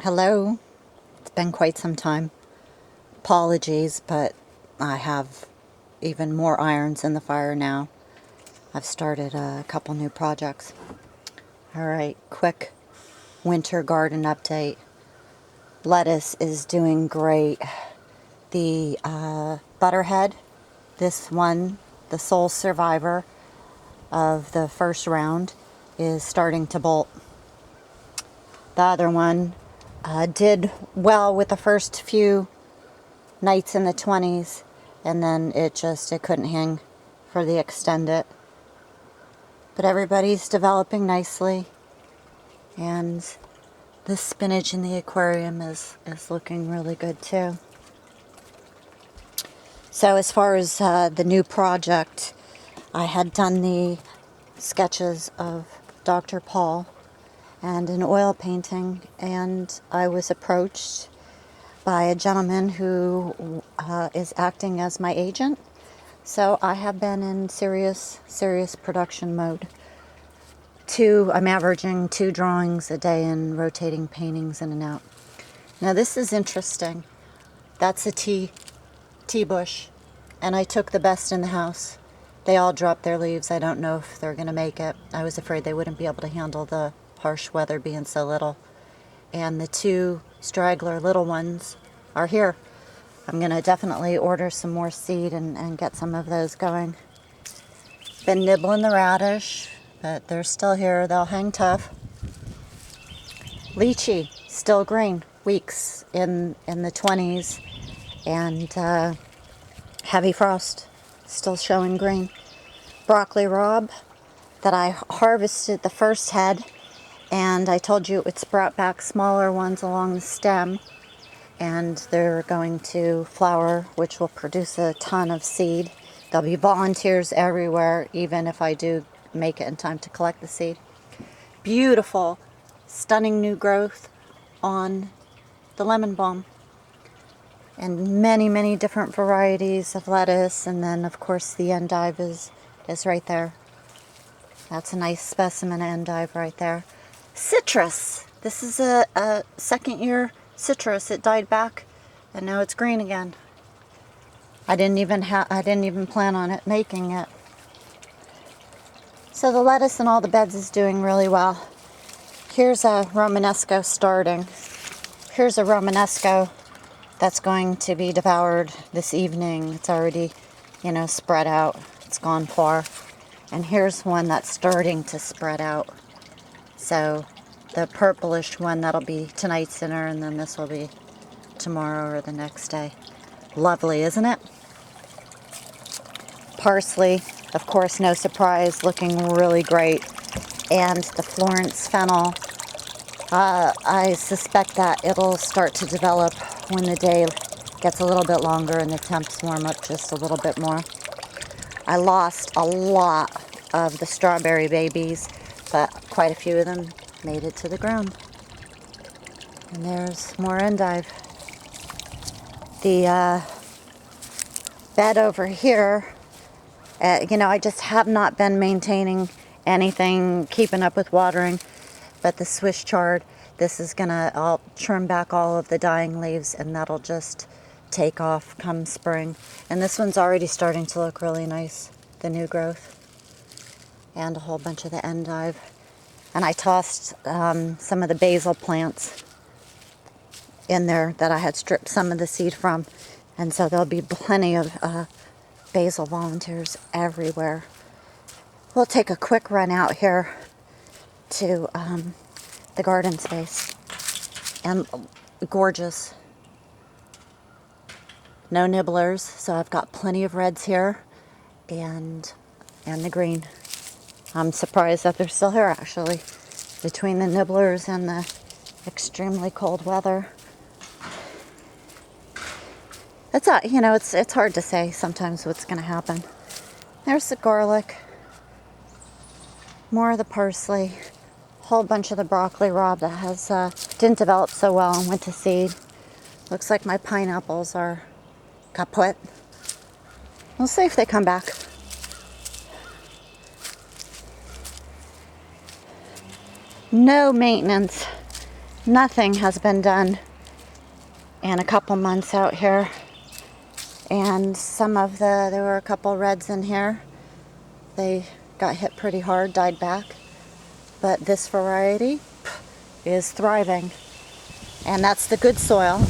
Hello. It's been quite some time. Apologies, but I have even more irons in the fire now. I've started a couple new projects. Alright, quick winter garden update. Lettuce is doing great. The butterhead, this one, the sole survivor of the first round, is starting to bolt. The other one did well with the first few nights in the 20s, and then it couldn't hang for the extended. But everybody's developing nicely, and the spinach in the aquarium is looking really good too. So as far as the new project, I had done the sketches of Dr. Paul and an oil painting, and I was approached by a gentleman who is acting as my agent. So I have been in serious production mode. I'm averaging 2 drawings a day and rotating paintings in and out. Now this is interesting. That's a tea bush, and I took the best in the house. They all dropped their leaves. I don't know if they're going to make it. I was afraid they wouldn't be able to handle the harsh weather being so little. And the 2 straggler little ones are here. I'm going to definitely order some more seed and get some of those going. Been nibbling the radish, but they're still here. They'll hang tough. Lychee, still green. Weeks in the 20s. And heavy frost, still showing green. Broccoli rabe that I harvested the first head, and I told you it would sprout back smaller ones along the stem, and they're going to flower, which will produce a ton of seed. There'll be volunteers everywhere, even if I do make it in time to collect the seed. Beautiful, stunning new growth on the lemon balm, and many different varieties of lettuce. And then of course the endive is right there. That's a nice specimen endive right there. Citrus. This is a second year citrus. It died back and now it's green again. I didn't even plan on it making it. So the lettuce in all the beds is doing really well. Here's a Romanesco starting. Here's a Romanesco that's going to be devoured this evening. It's already, spread out. It's gone far. And here's one that's starting to spread out. So the purplish one, that'll be tonight's dinner, and then this will be tomorrow or the next day. Lovely, isn't it? Parsley, of course, no surprise, looking really great. And the Florence fennel, I suspect that it'll start to develop when the day gets a little bit longer and the temps warm up just a little bit more. I lost a lot of the strawberry babies, but quite a few of them made it to the ground. And there's more endive. The bed over here, I just have not been maintaining anything, keeping up with watering, but the Swiss chard, I'll trim back all of the dying leaves, and that'll just take off come spring. And this one's already starting to look really nice, the new growth, and a whole bunch of the endive. And I tossed some of the basil plants in there that I had stripped some of the seed from, and so there'll be plenty of basil volunteers everywhere. We'll take a quick run out here to the garden space, and gorgeous. No nibblers, so I've got plenty of reds here, and the green. I'm surprised that they're still here, actually, between the nibblers and the extremely cold weather. It's hard to say sometimes what's going to happen. There's the garlic, more of the parsley, whole bunch of the broccoli rabe that didn't develop so well and went to seed. Looks like my pineapples are kaput. We'll see if they come back. No maintenance nothing has been done in a couple months out here. And there were a couple reds in here. They got hit pretty hard, died back. But this variety is thriving. And that's the good soil.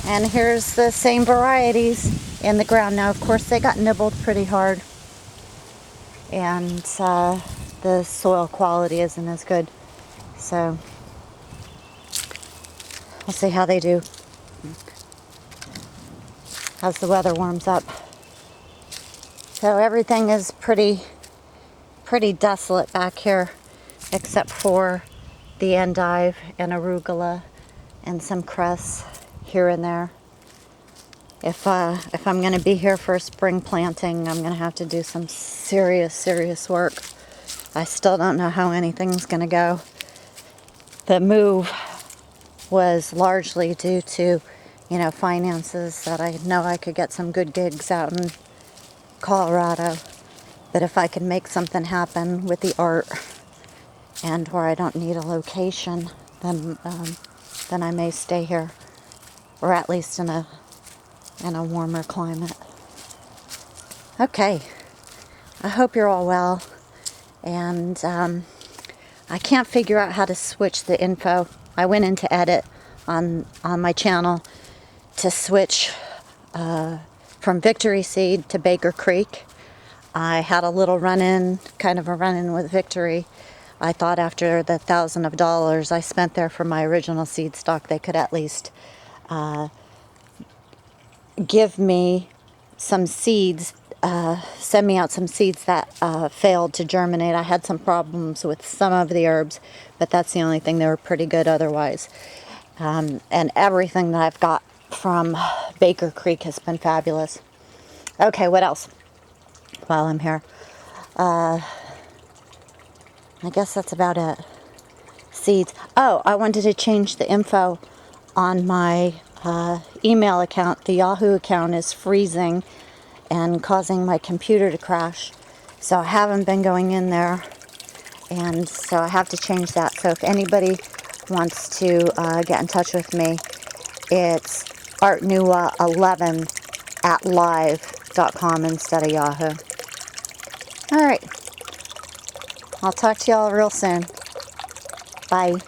And here's the same varieties in the ground. Now, of course, they got nibbled pretty hard. And the soil quality isn't as good. So, we'll see how they do as the weather warms up. So everything is pretty desolate back here, except for the endive and arugula and some cress here and there. If I'm going to be here for a spring planting, I'm going to have to do some serious work. I still don't know how anything's going to go. The move was largely due to, finances, that I know I could get some good gigs out in Colorado. But if I can make something happen with the art and where I don't need a location, then I may stay here, or at least in a warmer climate. Okay, I hope you're all well, and I can't figure out how to switch the info. I went into edit on my channel to switch from Victory Seed to Baker Creek. I had a little run-in with Victory. I thought after the $1,000 I spent there for my original seed stock, they could at least give me some seeds, send me out some seeds that failed to germinate. I had some problems with some of the herbs, but that's the only thing. They were pretty good otherwise. And everything that I've got from Baker Creek has been fabulous. Okay, what else while I'm here? I guess that's about it. Seeds. Oh, I wanted to change the info on my email account. The Yahoo account is freezing and causing my computer to crash. So I haven't been going in there. And so I have to change that. So if anybody wants to get in touch with me, it's artnua11@live.com instead of Yahoo. All right. I'll talk to y'all real soon. Bye.